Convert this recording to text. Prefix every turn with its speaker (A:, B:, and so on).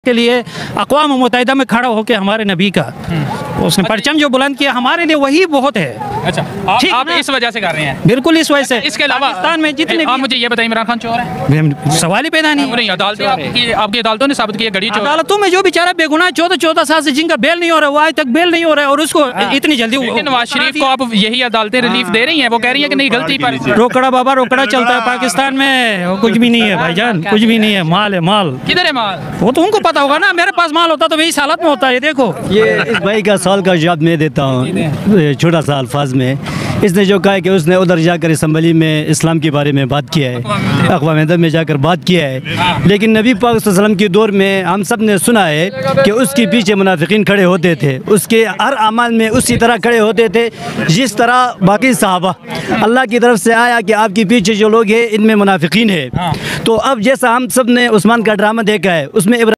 A: के लिए अक़वाम मुत्तहिदा में खड़ा होकर हमारे नबी का उसने परचम जो बुलंद किया, हमारे लिए वही बहुत है।
B: अच्छा, आप इस वजह से कर रहे हैं?
A: बिल्कुल इस वजह से।
B: इसके अलावा
A: पाकिस्तान में जितने
B: आप मुझे ये बताइए, इमरान खान चोर है?
A: सवाल ही पैदा नहीं।
B: अदालतें आपकी अदालतों ने साबित किया गड़ी चोर।
A: अदालतों में जो बेचारा बेगुनाह 14 साल से जिनका बेल नहीं हो रहा है, वो आज तक बेल नहीं हो रहा है और उसको इतनी जल्दी।
B: नवाज शरीफ को आप यही अदालतें रिलीफ दे रही हैं? वो कह रही है कि नहीं, गलती पर
A: रोकड़ा बाबा रोकड़ा चलता है पाकिस्तान में। कुछ भी नहीं है भाईजान, कुछ भी नहीं है। माल है माल।
B: किधर है माल?
A: वो तो उनको पता होगा ना। मेरे पास माल होता तो इस हालत में होता है। देखो
C: ये इस भाई का साल का जवाब मैं देता हूँ। छोटा सा अल्फाज में इसने जो कहा है कि उसने उधर जाकर असम्बली में इस्लाम के बारे में बात किया है, अक़वाम मुत्तहिदा में जाकर बात किया है, लेकिन नबी पाक सल्लल्लाहु अलैहि वसल्लम के दौर में हम सब ने सुना है कि उसके पीछे मुनाफिकीन खड़े होते थे, उसके हर अमाल में उसी तरह खड़े होते थे जिस तरह बाकी सहाबा। अल्लाह की तरफ से आया कि आपके पीछे जो लोग हैं इनमें मुनाफिकीन है। तो अब जैसा हम सब ने उस्मान का ड्रामा देखा है, उसमें